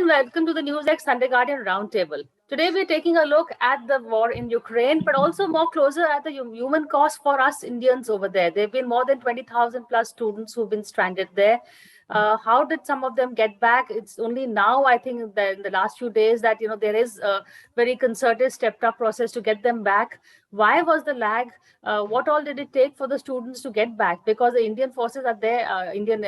and welcome to the NewsX Sunday Guardian Roundtable. Today we're taking a look at the war in Ukraine, but also more closer at the human cost for us Indians over there. There have been more than 20,000 plus students who've been stranded there. How did some of them get back? It's only now, I think, that in the last few days that there is a very concerted, stepped-up process to get them back. Why was the lag? What all did it take for the students to get back? Because the Indian forces are there, Indian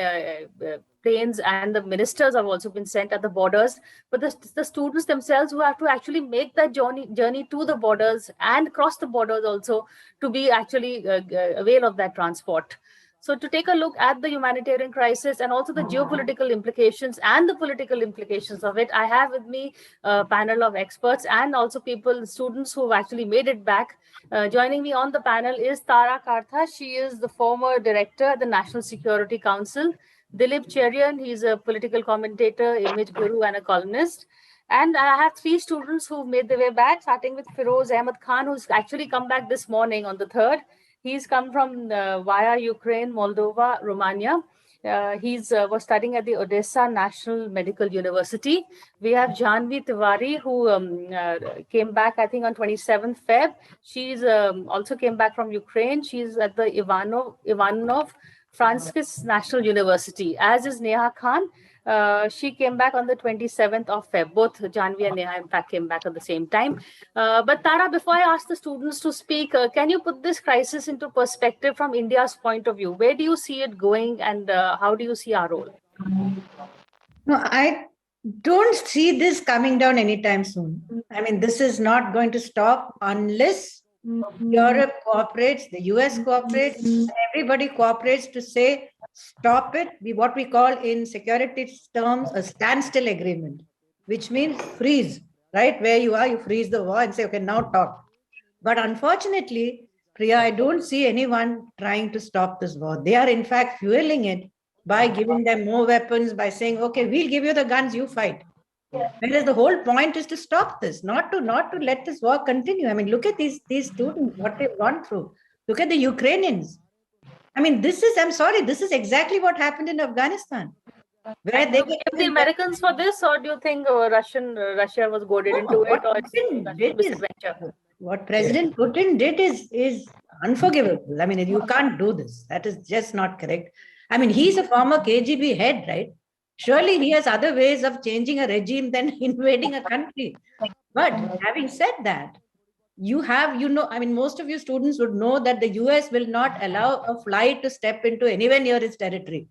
planes and the ministers have also been sent at the borders. But the students themselves who have to actually make that journey to the borders and cross the borders also to be actually avail of that transport. So to take a look at the humanitarian crisis and also the geopolitical implications and the political implications of it, I have with me a panel of experts and also students who have actually made it back. Joining me on the panel is Tara Kartha. She is the former director at the National Security Council. Dilip Cherian, he's a political commentator, image guru, and a columnist. And I have three students who made their way back, starting with Firoz Ahmed Khan, who's actually come back this morning on the 3rd. He's come from via Ukraine, Moldova, Romania. He's was studying at the Odessa National Medical University. We have Janvi Tiwari, who came back, I think, on 27th Feb. She's also came back from Ukraine. She's at the Ivanov Francis National University, as is Neha Khan. She came back on the 27th of Feb. Both Janvi and Neha, in fact, came back at the same time. But Tara, before I ask the students to speak, can you put this crisis into perspective from India's point of view? Where do you see it going, and how do you see our role? No, I don't see this coming down anytime soon. I mean, this is not going to stop unless Europe cooperates, the US cooperates, and everybody cooperates to say, stop it. What we call in security terms a standstill agreement, which means freeze, right? Where you are, you freeze the war and say, okay, now talk. But unfortunately, Priya, I don't see anyone trying to stop this war. They are in fact fueling it by giving them more weapons, by saying, okay, we'll give you the guns, you fight. Whereas the whole point is to stop this, not to let this war continue. I mean, look at these students, what they've gone through. Look at the Ukrainians. I mean, this is exactly what happened in Afghanistan. Where they blame the Americans for this, or do you think Russia was goaded into it, or misadventure? What President Putin did is unforgivable. I mean, you can't do this. That is just not correct. I mean, he's a former KGB head, right? Surely he has other ways of changing a regime than invading a country. But having said that, I mean, most of you students would know that the US will not allow a flight to step into anywhere near its territory.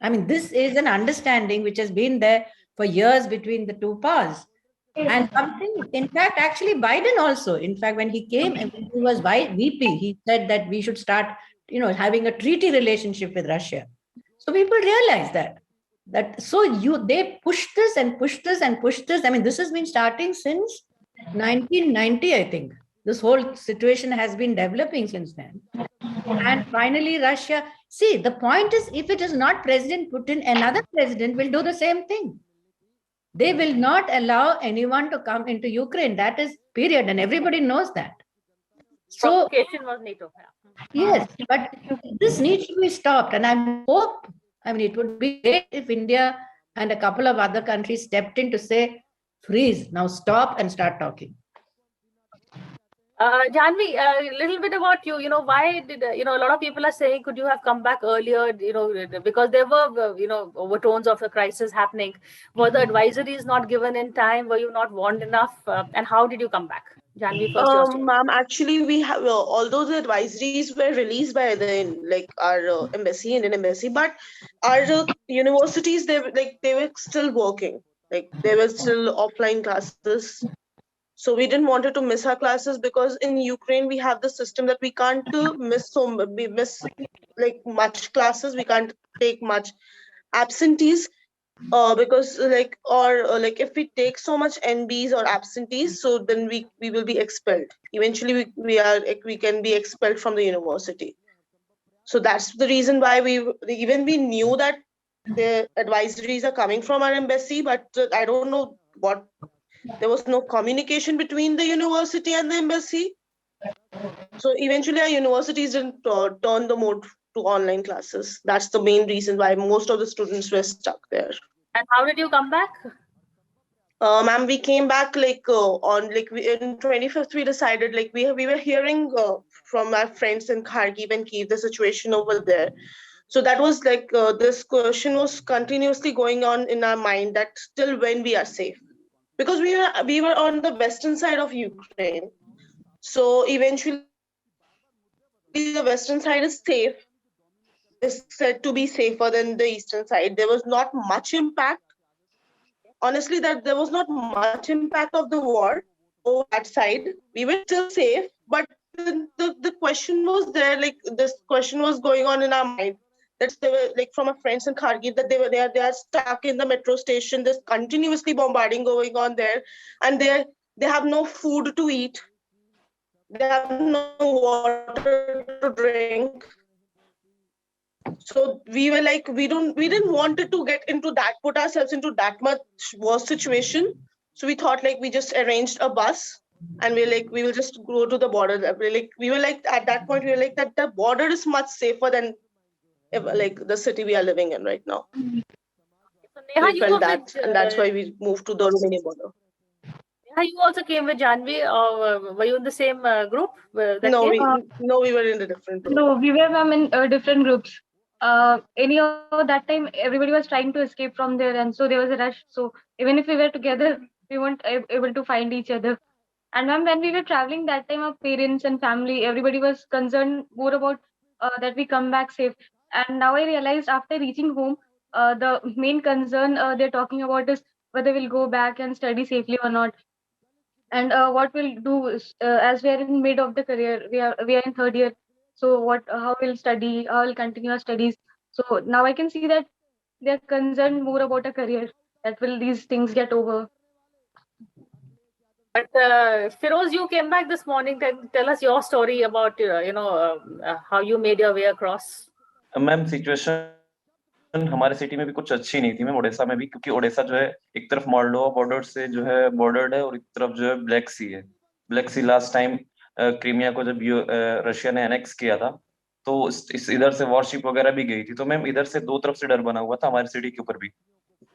I mean, this is an understanding which has been there for years between the two powers. And something, in fact, actually Biden also, in fact, when he came and when he was VP, he said that we should start, having a treaty relationship with Russia. So people realize that they push this and push this and push this. I mean, this has been starting since 1990, I think. This whole situation has been developing since then. And finally, Russia. See, the point is, if it is not President Putin, another president will do the same thing. They will not allow anyone to come into Ukraine. That is period. And everybody knows that. So, provocation was NATO. Yes, but this needs to be stopped. And I mean, it would be great if India and a couple of other countries stepped in to say, freeze, now stop and start talking. Janvi, a little bit about you. Why did a lot of people are saying, could you have come back earlier? Because there were overtones of the crisis happening. Were the advisories not given in time? Were you not warned enough? And how did you come back? Janvi, first. Ma'am, actually, we have although the advisories were released by our embassy, Indian embassy, but our universities they were still working. Like they were still offline classes. So we didn't want to miss our classes because in Ukraine we have the system that we can't miss much classes. We can't take much absentees because if we take so much NBs or absentees, so then we will be expelled. Eventually we can be expelled from the university. So that's the reason why we knew that the advisories are coming from our embassy, but I don't know what. There was no communication between the university and the embassy. So eventually our universities didn't turn the mode to online classes. That's the main reason why most of the students were stuck there. And how did you come back? Ma'am, we came back like on like in 25th we decided like we were hearing from our friends in Kharkiv and Kiev the situation over there. So that was like this question was continuously going on in our mind that till when we are safe, because we were on the western side of Ukraine. So eventually the western side is safe, is said to be safer than the eastern side. There was not much impact, honestly, that there was not much impact of the war over that side. We were still safe, but the question was there, like this question was going on in our mind, that they were like from our friends in Kharkiv, that they are stuck in the metro station. There's continuously bombarding going on there, and they have no food to eat, they have no water to drink. So we were like, we didn't want it to get into that, put ourselves into that much worse situation. So we thought like we just arranged a bus, and we will just go to the border. We were like at that point we were like that the border is much safer than like the city we are living in right now. So So Neha, we you felt were that, with and that's why we moved to the Romania border. Neha, you also came with Janvi, or were you in the same group that No, came? we were in a different group. No, we were, ma'am, in different groups. Anyhow, that time everybody was trying to escape from there, and so there was a rush. So even if we were together, we weren't able to find each other. And ma'am, when we were traveling that time, our parents and family, everybody was concerned more about that we come back safe. And now I realized after reaching home, the main concern they're talking about is whether we'll go back and study safely or not. And what we'll do is, as we are in mid of the career, we are in third year. So what, how we'll study, how we'll continue our studies. So now I can see that they're concerned more about a career. That will these things get over. But Firoz, you came back this morning. Tell us your story about how you made your way across. Ma'am situation हमारे city में भी कुछ अच्छी नहीं थी ma'am, Odisha में भी, क्योंकि ओडिशा जो है एक तरफ मोल्डोवा बॉर्डर से जो है बॉर्डर्ड है और एक तरफ जो है ब्लैक सी है। ब्लैक सी लास्ट टाइम क्रीमिया को जब रशिया ने एनेक्स किया था तो इस इधर से वॉरशिप वगैरह भी गई थी, तो मैम इधर से दो तरफ से डर बना हुआ था हमारी सिटी के ऊपर भी।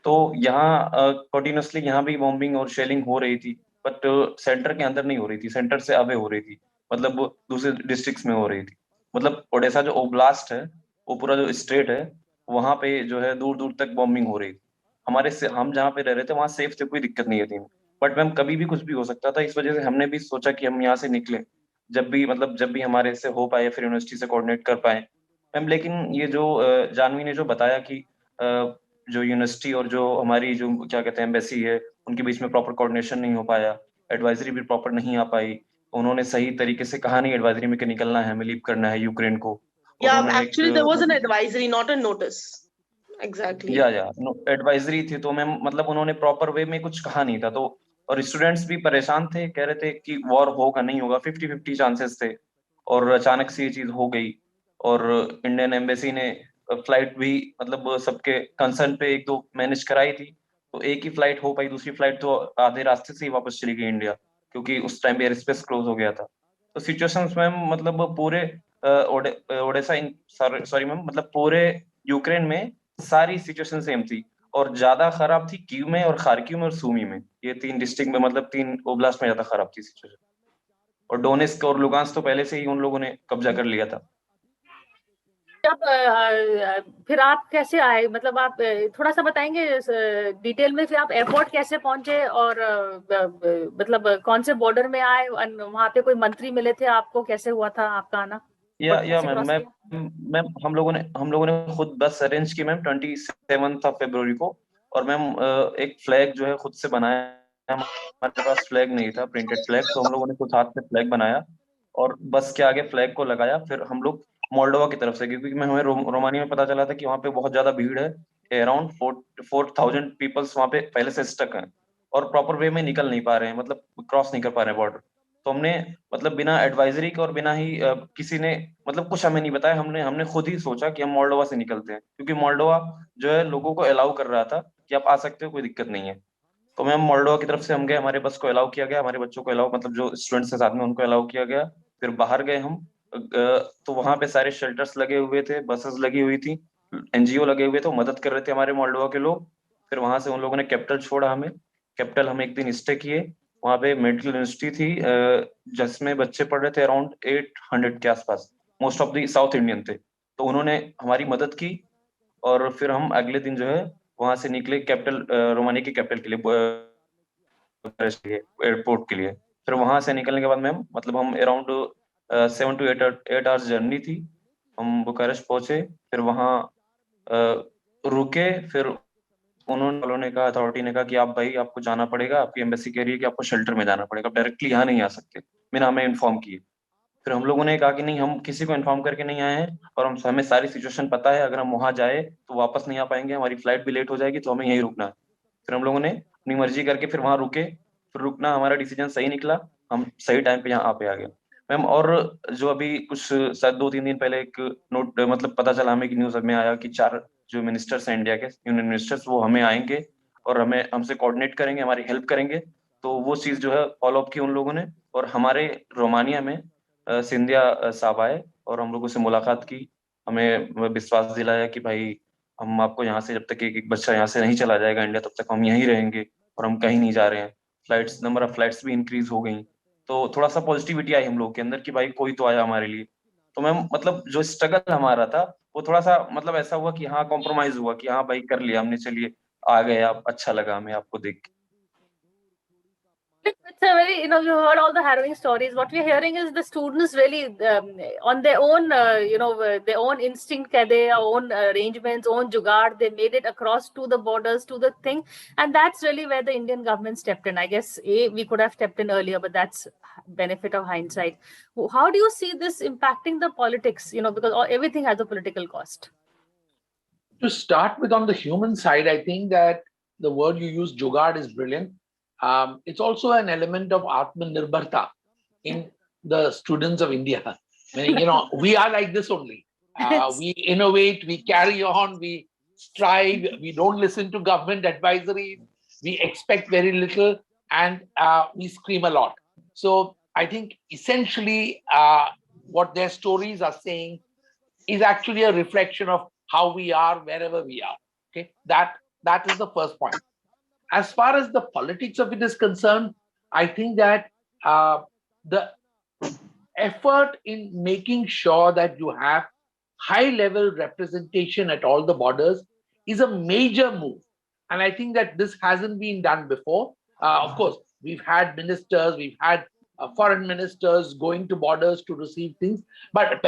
तो यहाँ कंटिन्यूसली यहाँ भी बॉम्बिंग और शेलिंग हो रही थी, बट सेंटर के अंदर नहीं हो रही थी, सेंटर से अवे हो रही थी, मतलब दूसरे डिस्ट्रिक्ट्स में हो रही थी। मतलब ओडिशा जो ओब्लास्ट है, वो पूरा जो स्टेट है, वहां पे जो है दूर दूर तक बॉम्बिंग हो रही थी। हमारे से हम जहाँ पे रह रहे थे वहां सेफ थे, कोई दिक्कत नहीं थी। बट मैम कभी भी कुछ भी हो सकता था, इस वजह से हमने भी सोचा कि हम यहाँ से निकले जब भी हमारे से हो पाए, फिर यूनिवर्सिटी से कोऑर्डिनेट कर पाए मैम। लेकिन ये जो जानवी ने जो बताया कि जो यूनिवर्सिटी और जो हमारी जो क्या कहते हैं एम्बेसी है, उनके बीच में प्रॉपर कोऑर्डिनेशन नहीं हो पाया, एडवाइजरी भी प्रॉपर नहीं आ पाई, उन्होंने सही तरीके से कहा नहीं एडवाइजरी में कि निकलना है, हमें लीव करना है यूक्रेन को। Yeah, actually there was an advisory, not a notice. Exactly. या एडवाइजरी थी, तो मैम मतलब उन्होंने प्रॉपर वे में कुछ कहा नहीं था। तो और स्टूडेंट्स भी परेशान थे, कह रहे थे कि वॉर होगा नहीं होगा, 50-50 चांसेस थे, और अचानक से ये चीज हो गई। और इंडियन एम्बेसी ने फ्लाइट भी मतलब सबके कंसर्न पे एक दो मैनेज कराई थी, तो एक ही फ्लाइट हो पाई, दूसरी फ्लाइट तो आधे रास्ते से ही वापस चली गई इंडिया, क्योंकि उस टाइम पे एयर स्पेस क्लोज हो गया था। तो सिचुएशंस मैम मतलब पूरे ओडिशा सॉरी मैम, मतलब पूरे यूक्रेन में सारी सिचुएशन सेम थी, और ज्यादा खराब थी कीव में और खार्किव में और सूमी में, ये तीन डिस्ट्रिक्ट में, मतलब तीन ओब्लास्ट में ज्यादा खराब थी सिचुएशन। और डोनेस्क और लुगांस तो पहले से ही उन लोगों ने कब्जा कर लिया था। जब फिर आप कैसे आए, मतलब आप थोड़ा सा बताएंगे डिटेल में, फिर आप एयरपोर्ट कैसे पहुंचे और मतलब कौन से बॉर्डर में आए, वहां पे कोई मंत्री मिले थे आपको, कैसे हुआ था आपका आना? या मैम हम लोगों ने खुद बस अरेंज की मैम 27 फरवरी को, और मैम एक फ्लैग जो है खुद से बनाया, हमारे पास फ्लैग नहीं था, प्रिंटेड फ्लैग, तो हम लोगों ने खुद हाथ से फ्लैग बनाया और बस के आगे फ्लैग को लगाया। फिर हम लोग मोल्डोवा की तरफ से, क्योंकि हमें रोमानिया में पता चला था कि वहाँ पे बहुत ज्यादा भीड़ है, अराउंड 4,000 पीपल्स वहाँ पे पहले से स्टक हैं और प्रॉपर वे में निकल नहीं पा रहे हैं, मतलब क्रॉस नहीं कर पा रहे हैं बॉर्डर। तो हमने मतलब बिना एडवाइजरी के और बिना ही किसी ने मतलब कुछ हमें नहीं बताया, हमने खुद ही सोचा कि हम मोल्डोवा से निकलते हैं, क्योंकि मोल्डोवा जो है लोगों को अलाउ कर रहा था कि आप आ सकते हो, कोई दिक्कत नहीं है। तो मैम मोल्डोवा की तरफ से हम गए, हमारे बस को अलाउ किया गया, हमारे बच्चों को अलाउ, मतलब जो स्टूडेंट्स के साथ में उनको अलाउ किया गया। फिर बाहर गए हम, तो वहां पे सारे शेल्टर्स लगे हुए थे, बसेस लगी हुई थी, एनजीओ लगे हुए थे, मदद कर रहे थे हमारे मोल्डोवा के लोग। फिर वहां से उन लोगों ने कैपिटल छोड़ा हमें, कैपिटल हम एक दिन स्टे किए, वहाँ पे मेडिकल यूनिवर्सिटी थी जिसमें बच्चे पढ़ रहे थे अराउंड 800 के आसपास, most of the south Indian थे। तो उन्होंने हमारी मदद की और फिर हम अगले दिन जो है वहां से निकले कैपिटल, रोमानिया की कैपिटल के लिए, एयरपोर्ट के लिए। फिर वहां से निकलने के बाद मैम मतलब हम अराउंड 7 to 8 आवर्स जर्नी थी। हम बुखारेस्ट पहुंचे, फिर वहाँ रुके, फिर उन्होंने कहा, अथॉरिटी ने कहा कि आप भाई आपको जाना पड़ेगा, आपकी एम्बेसी कह रही है कि आपको शेल्टर में जाना पड़ेगा, डायरेक्टली यहाँ नहीं आ सकते, बिना हमें इन्फॉर्म किए। फिर हम लोगों ने कहा कि नहीं, हम किसी को इन्फॉर्म करके नहीं आए हैं और हमें सारी सिचुएशन पता है, अगर हम वहां जाए तो वापस नहीं आ पाएंगे, हमारी फ्लाइट भी लेट हो जाएगी, तो हमें यहीं रुकना है। फिर हम लोगों ने अपनी मर्जी करके फिर वहां रुके, फिर रुकना हमारा डिसीजन सही निकला, हम सही टाइम पे यहाँ पे आ गए मैम। और जो अभी कुछ शायद 2-3 दिन पहले एक नोट मतलब पता चला हमें कि न्यूज में आया कि 4 जो मिनिस्टर्स हैं इंडिया के, यूनियन मिनिस्टर्स, वो हमें आएंगे और हमें हमसे कोऑर्डिनेट करेंगे, हमारी हेल्प करेंगे। तो वो चीज जो है फॉलो अप की उन लोगों ने, और हमारे रोमानिया में सिंधिया साहब आए और हम लोगों से मुलाकात की, हमें विश्वास दिलाया कि भाई हम आपको यहाँ से, जब तक एक बच्चा यहाँ से नहीं चला जाएगा इंडिया, तब तक हम यहीं रहेंगे और हम कहीं नहीं जा रहे हैं। नंबर ऑफ फ्लाइट्स भी इंक्रीज हो गई, तो थोड़ा सा पॉजिटिविटी आई हम लोग के अंदर कि भाई कोई तो आया हमारे लिए। तो मैम मतलब जो स्ट्रगल हमारा था वो थोड़ा सा मतलब ऐसा हुआ कि हाँ कॉम्प्रोमाइज हुआ कि हाँ भाई कर लिया हमने, चलिए आ गए आप, अच्छा लगा हमें आपको देख के। It's a very, you heard all the harrowing stories. What we're hearing is the students really, on their own, their own instinct, their own arrangements, own jugaad, they made it across to the borders, to the thing. And that's really where the Indian government stepped in. I guess, we could have stepped in earlier, but that's benefit of hindsight. How do you see this impacting the politics, because everything has a political cost? To start with, on the human side, I think that the word you use, jugaad, is brilliant. It's also an element of Atmanirbharta in the students of India. We are like this only. We innovate, we carry on, we strive, we don't listen to government advisories, we expect very little, and we scream a lot. So I think essentially what their stories are saying is actually a reflection of how we are wherever we are. Okay, that is the first point. As far as the politics of it is concerned, I think that the effort in making sure that you have high-level representation at all the borders is a major move. And I think that this hasn't been done before. Of course, we've had ministers, we've had foreign ministers going to borders to receive things, but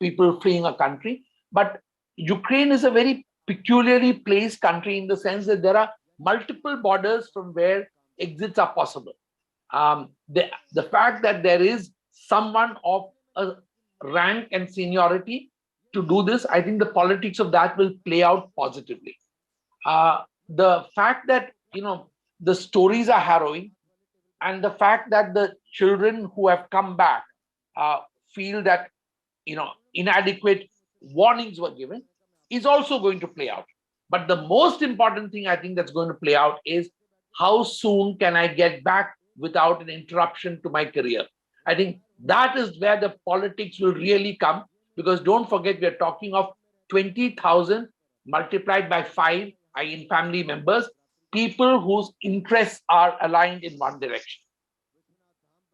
people fleeing a country. But Ukraine is a very peculiarly placed country in the sense that there are multiple borders from where exits are possible. The fact that there is someone of a rank and seniority to do this, I think the politics of that will play out positively. The fact that the stories are harrowing, and the fact that the children who have come back feel that inadequate warnings were given is also going to play out. But the most important thing I think that's going to play out is how soon can I get back without an interruption to my career. I think that is where the politics will really come, because don't forget, we're talking of 20,000 multiplied by 5 in family members, people whose interests are aligned in one direction.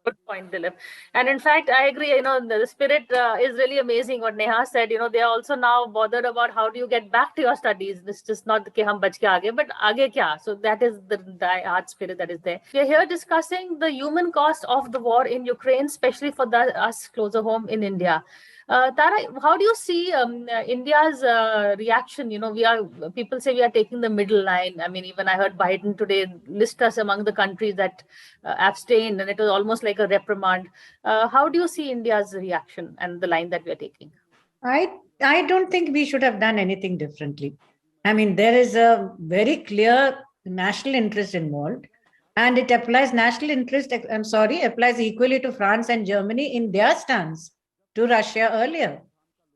Good point, Dilip. And in fact, I agree, the spirit is really amazing. What Neha said, they are also now bothered about how do you get back to your studies. This is just not that hum bach ke aage, but aage kya? So that is the heart spirit that is there. We are here discussing the human cost of the war in Ukraine, especially for us closer home in India. Tara, how do you see India's reaction? People say we are taking the middle line. I mean, even I heard Biden today list us among the countries that abstained, and it was almost like a reprimand. How do you see India's reaction and the line that we are taking? I don't think we should have done anything differently. I mean, there is a very clear national interest involved, and it applies applies equally to France and Germany in their stance to Russia earlier.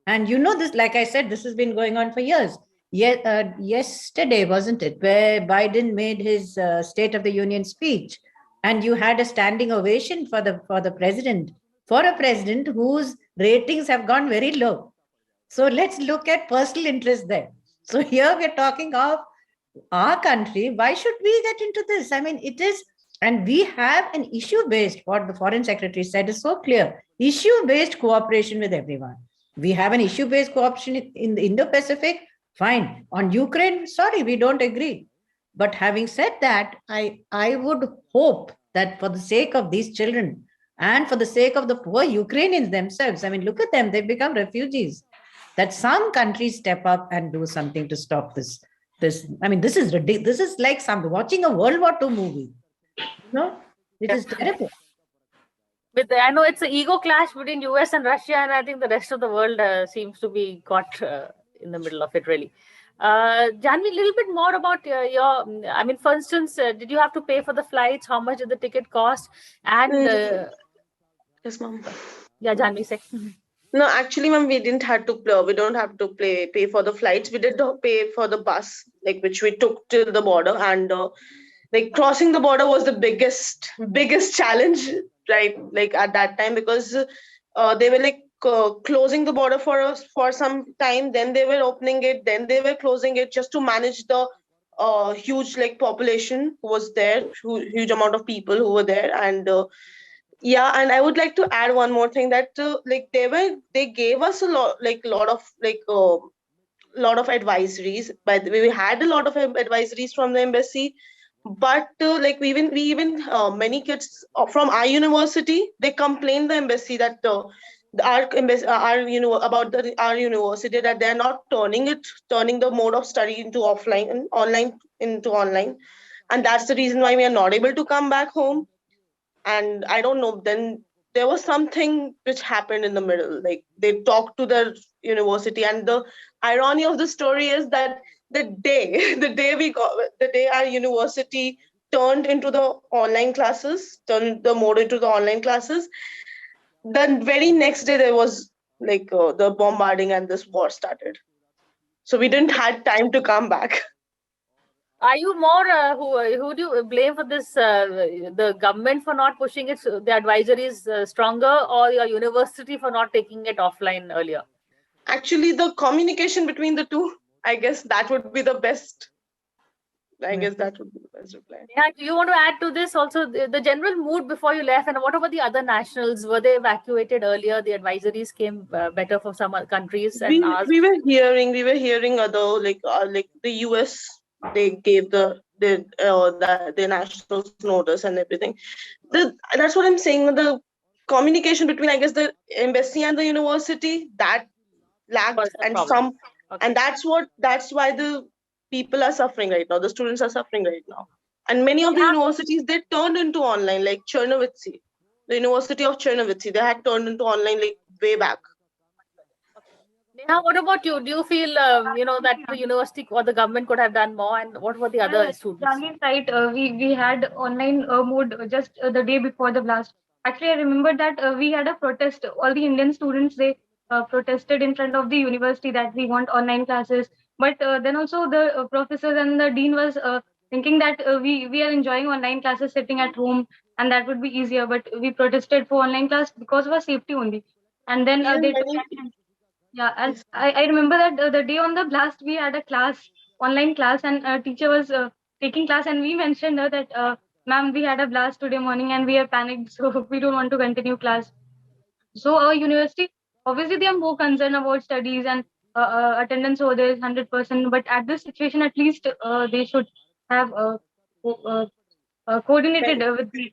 And this, like I said, this has been going on for years. Yesterday, wasn't it, where Biden made his State of the Union speech, and you had a standing ovation for the president, for a president whose ratings have gone very low. So let's look at personal interest there. So here we're talking of our country, why should we get into this? I mean, it is, and we have an issue-based, what the Foreign Secretary said is so clear, issue-based cooperation with everyone. We have an issue-based cooperation in the Indo-Pacific, fine. On Ukraine, sorry, we don't agree. But having said that, I would hope that for the sake of these children and for the sake of the poor Ukrainians themselves, I mean, look at them, they've become refugees, that some countries step up and do something to stop this. I mean, this is ridiculous. This is like watching a World War II movie. No, it is terrible. I know it's an ego clash between US and Russia, and I think the rest of the world seems to be caught in the middle of it, really. Janvi, a little bit more about I mean, for instance, did you have to pay for the flights? How much did the ticket cost? And yes, ma'am. Yeah, Janvi, say. No, actually, ma'am, we don't have to pay for the flights. We did pay for the bus, like which we took till the border, and like crossing the border was the biggest challenge, right? Like at that time, because they were like closing the border for us for some time, then they were opening it, then they were closing it, just to manage the huge like population who was there, huge amount of people who were there. And yeah, and I would like to add one more thing, that like they gave us a lot of advisories. By the way, we had a lot of advisories from the embassy, but like we even many kids from our university, they complained the embassy that our embassy, about our university, that they're not turning the mode of study into offline and online into online, and that's the reason why we are not able to come back home. And I don't know, then there was something which happened in the middle. Like they talked to the university, and the irony of the story is that the day the day our university turned the mode into the online classes, the very next day there was like the bombarding and this war started. So we didn't had time to come back. Are you more who do you blame for this? The government for not pushing it, the advisories stronger, or your university for not taking it offline earlier? Actually, the communication between the two, I guess that would be the best. I guess that would be the best reply. Yeah, do you want to add to this also the general mood before you left, and what about the other nationals? Were they evacuated earlier? The advisories came better for some countries, and ours. We were hearing other like the US, they gave the nationals notice and everything. That's what I'm saying. The communication between, I guess, the embassy and the university, that lacked, and problem. Okay. and that's why the people are suffering right now. The students are suffering right now, and many of the universities, they turned into online, like Chernovitzy, the University of Chernovitzy, they had turned into online like way back. Neha, what about you? Do you feel that the university or the government could have done more? And what were the other students? Janvi's right. We had online mode just the day before the blast. Actually, I remember that we had a protest. All the Indian students, they protested in front of the university that we want online classes. But then also the professors and the dean was thinking that we are enjoying online classes sitting at home, and that would be easier. But we protested for online class because of our safety only. And then they took action. Yeah, and Yes. I remember that the day on the blast, we had a class, online class, and teacher was taking class, and we mentioned her that, ma'am, we had a blast today morning and we are panicked, so we don't want to continue class. So our university, obviously, they are more concerned about studies and attendance over there is 100%. But at this situation, at least they should have coordinated with the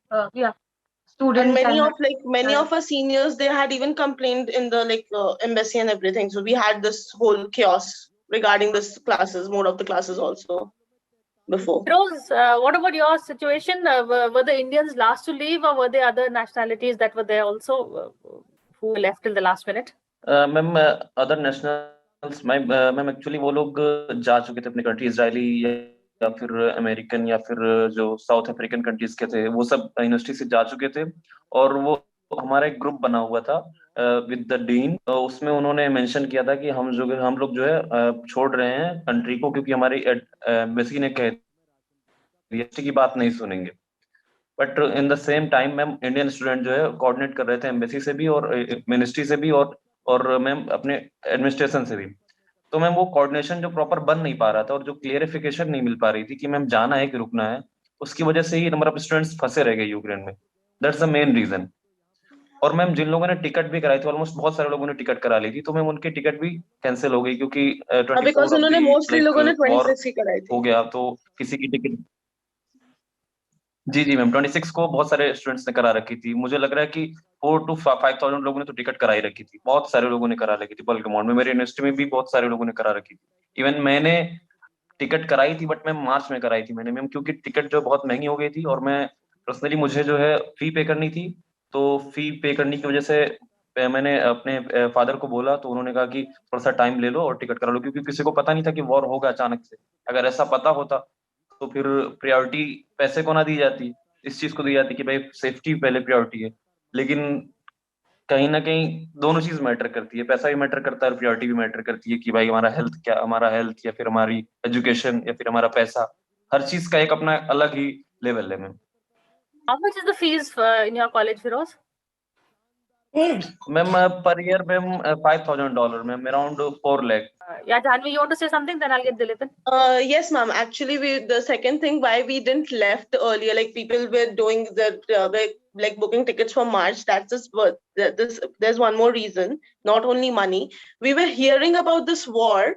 students. And many of our seniors, they had even complained in the embassy and everything. So we had this whole chaos regarding this mode of the classes also before. Rose, what about your situation? Were the Indians last to leave, or were there other nationalities that were there also who were left till the last minute? Ma'am other nationals ma'am actually वो लोग जा चुके थे अपनी country, Israeli या फिर American या फिर जो साउथ अफ्रीकन कंट्रीज के थे, वो सब यूनिवर्सिटी से जा चुके थे। और वो हमारा एक ग्रुप बना हुआ था विद द डीन, उसमें उन्होंने मेंशन किया था कि हम लोग जो है छोड़ रहे हैं कंट्री को, क्योंकि हमारी एम्बेसी ने कह दिया की बात नहीं सुनेंगे। But in the same time ma'am Indian student जो है कोऑर्डिनेट कर रहे थे एम्बेसी से भी और मिनिस्ट्री से भी और मैम अपने एडमिनिस्ट्रेशन से भी। तो मैम वो कोऑर्डिनेशन जो प्रॉपर बन नहीं पा रहा था और जो क्लियरिफिकेशन नहीं मिल पा रही थी कि मैम जाना है कि रुकना है, उसकी वजह से ही नंबर ऑफ स्टूडेंट्स फंसे रह गए यूक्रेन में। That's the main reason. और मैम जिन लोगों ने टिकट भी कराई थी, ऑलमोस्ट बहुत सारे लोगों ने टिकट करा ली थी, तो मैम उनकी टिकट भी कैंसिल हो गई क्योंकि 24 बिकॉज ऑफ उन्होंने दी मोस्टली लोगों ने वॉर 26 ही कराई हो थी। गया, तो किसी की टिकट। जी जी मैम, 26 को बहुत सारे स्टूडेंट्स ने करा रखी थी। मुझे लग रहा है कि 4 to 5,000 लोगों ने तो टिकट कराई रखी थी, बहुत सारे लोगों ने करा रखी थी बल्क अमाउंट में। मेरे यूनिवर्सिटी में भी बहुत सारे लोगों ने करा रखी थी। इवन मैंने टिकट कराई थी, बट मैं मार्च में कराई थी मैंने मैम, क्योंकि टिकट जो बहुत महंगी हो गई थी और मैं पर्सनली मुझे जो है फी पे करनी थी। तो फी पे करने की वजह से मैंने अपने फादर को बोला, तो उन्होंने कहा कि थोड़ा सा टाइम ले लो और टिकट करा लो, क्योंकि किसी को पता नहीं था कि वॉर होगा अचानक से। अगर ऐसा पता होता तो फिर प्रायोरिटी पैसे को ना दी जाती, इस चीज को दी जाती कि भाई सेफ्टी पहले प्रायोरिटी है। लेकिन कहीं ना कहीं दोनों चीज मैटर करती है, पैसा भी मैटर करता है और प्रायोरिटी भी मैटर करती है कि भाई हमारा हेल्थ या फिर हमारी एजुकेशन या फिर हमारा पैसा, हर चीज का एक अपना अलग ही लेवल है ma'am. How much is the fees in your college, Firoz? Ma'am per year ma'am $5,000 ma'am, around 4 lakh। Yeah, Janvi, you want to say something? Then I'll get Dilip in. Yes, ma'am. Actually, the second thing why we didn't left earlier, like people were doing the like booking tickets for March. That's just what there's one more reason. Not only money. We were hearing about this war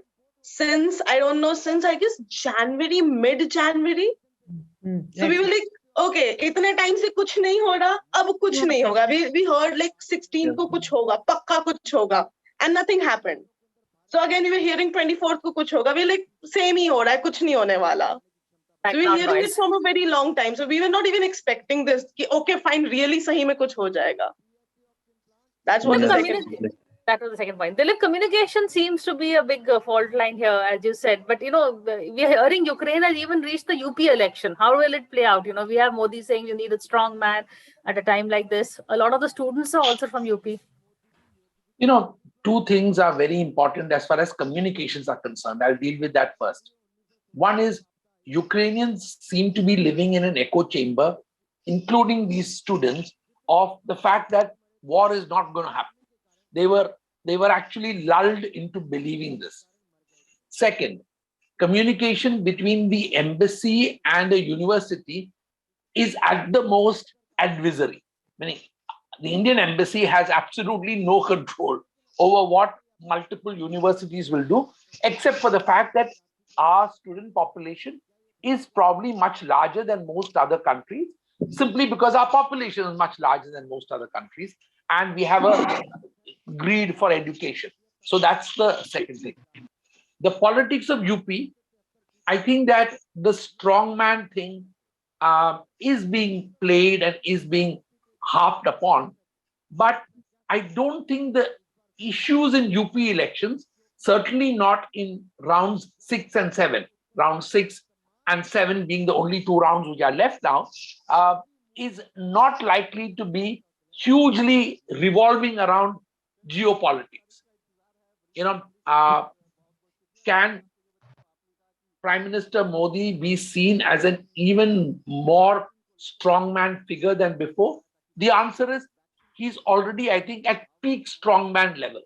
since I don't know, since I guess January, mid-January. So we were like, okay, इतने time से कुछ नहीं हो रहा, अब कुछ नहीं होगा. We heard like 16 को कुछ होगा, पक्का कुछ होगा, and nothing happened. So again, we were hearing 24th को कुछ होगा. We're like, same ही हो रहा है, कुछ नहीं होने वाला. So we're Background hearing noise. it from a very long time. So we were not even expecting this. कि, okay, fine, really सही में कुछ हो जाएगा. That's what the second. That was the second point. Dilip, communication seems to be a big fault line here, as you said. But, you know, we are hearing Ukraine has even reached the UP election. How will it play out? You know, we have Modi saying you need a strong man at a time like this. A lot of the students are also from UP. You know, two things are very important as far as communications are concerned. I'll deal with that first. One is Ukrainians seem to be living in an echo chamber, including these students, of the fact that war is not going to happen. They were actually lulled into believing this. Second, communication between the embassy and the university is at the most adversary. Meaning, the Indian embassy has absolutely no control over what multiple universities will do, except for the fact that our student population is probably much larger than most other countries, simply because our population is much larger than most other countries, and we have a greed for education. So that's the second thing. The politics of UP, I think that the strongman thing is being played and is being harped upon, but I don't think the issues in UP elections, certainly not in rounds 6 and 7, round 6 and 7 being the only two rounds which are left now, is not likely to be hugely revolving around geopolitics. You know, can Prime Minister Modi be seen as an even more strongman figure than before? The answer is he's already, I think, at peak strongman level.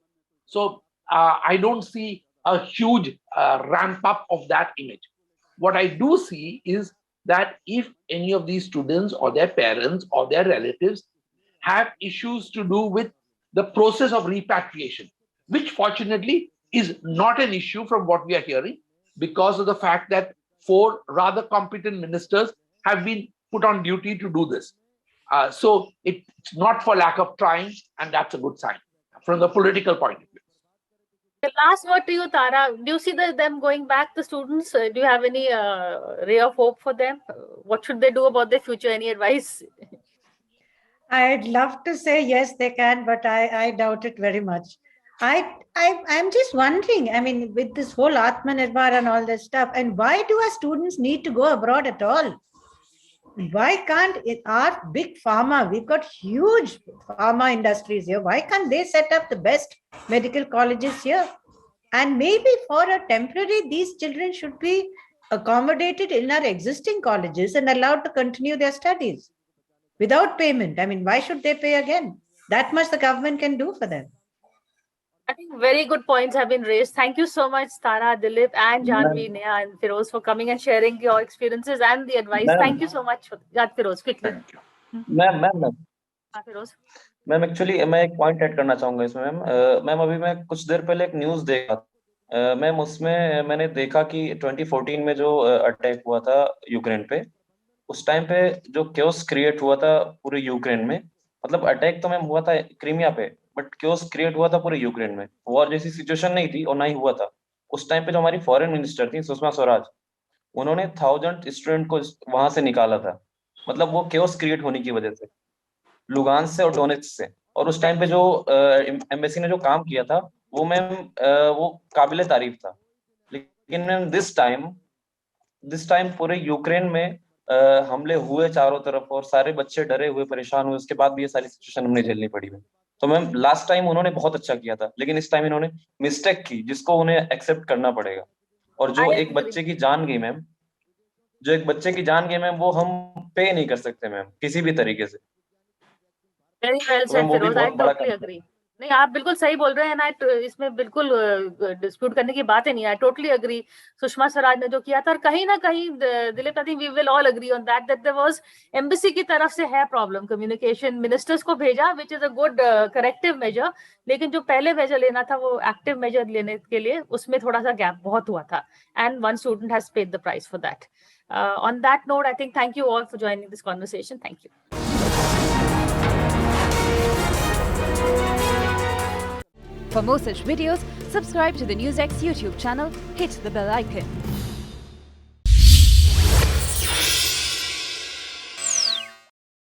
So I don't see a huge ramp up of that image. What I do see is that if any of these students or their parents or their relatives have issues to do with the process of repatriation, which fortunately is not an issue from what we are hearing, because of the fact that 4 rather competent ministers have been put on duty to do this. So it's not for lack of trying, and that's a good sign from the political point of view. The last word to you, Tara. Do you see them going back, the students? Do you have any ray of hope for them? What should they do about their future? Any advice? I'd love to say yes, they can, but I doubt it very much. I'm just wondering, I mean, with this whole Atmanirbhar and all this stuff, and why do our students need to go abroad at all? Why can't our big pharma, we've got huge pharma industries here, why can't they set up the best medical colleges here? And maybe for a temporary, these children should be accommodated in our existing colleges and allowed to continue their studies without payment. I mean, why should they pay again? That much the government can do for them. I think very good points have been raised. Thank you so much, Tara, Dilip, and Janvi, Ma'am, Neha, and Firoz for coming and sharing your experiences and the advice. ma'am, Thank you so much. Firoz, quickly. Thank you. Ma'am Firoz. Ma'am actually मैं एक point add करना चाहूंगा इसमें ma'am. Ma'am अभी मैं कुछ देर पहले एक न्यूज़ देखा। मैम उसमें मैंने देखा कि 2014 में जो अटैक हुआ था यूक्रेन पे, उस टाइम पे जो क्योस क्रिएट हुआ था पूरे यूक्रेन में, मतलब अटैक तो मैम हुआ था क्रीमिया पे, बट क्योस क्रिएट हुआ था पूरे यूक्रेन में। वॉर जैसी सिचुएशन नहीं थी और ना ही हुआ था। उस टाइम पे जो हमारी फॉरेन मिनिस्टर थी सुषमा स्वराज, उन्होंने 1000 स्टूडेंट को वहां से निकाला था, मतलब वो क्योस क्रिएट होने की वजह से, लुगांस से और डोनेट्स से। और उस टाइम पे जो एम्बेसी ने जो काम किया था वो मैम वो काबिले तारीफ था। लेकिन मैम दिस टाइम पूरे यूक्रेन में हमले हुए चारों तरफ और सारे बच्चे डरे हुए परेशान हुए, उसके बाद भी ये सारी सिचुएशन हमने झेलनी पड़ी मैम। तो मैम लास्ट टाइम उन्होंने बहुत अच्छा किया था, लेकिन इस टाइम इन्होंने मिस्टेक की जिसको उन्हें एक्सेप्ट करना पड़ेगा। और I जो एक agree. बच्चे की जान गई मैम, जो एक बच्चे की जान गई मैम, वो हम पे नहीं कर सकते मैम किसी भी तरीके से। वेरी वेल तो मैम सेड वो भी फिरोज, आई बहुत बड़ा टोटली अग्री। नहीं, आप बिल्कुल सही बोल रहे हैं ना, इसमें बिल्कुल डिस्प्यूट करने की बात ही नहीं है। I totally agree. Sushma Swaraj ने जो किया था, और कहीं ना कहीं Dilip, I think we will all agree on that there was embassy की तरफ से है प्रॉब्लम, कम्युनिकेशन मिनिस्टर्स को भेजा which is a good corrective measure, लेकिन जो पहले मेजर लेना था वो एक्टिव मेजर लेने के लिए, उसमें थोड़ा सा गैप बहुत हुआ था, and one student has paid the price for that. On that note, I think thank you all for joining this conversation. Thank you. For more such videos, subscribe to the NewsX YouTube channel, hit the bell icon.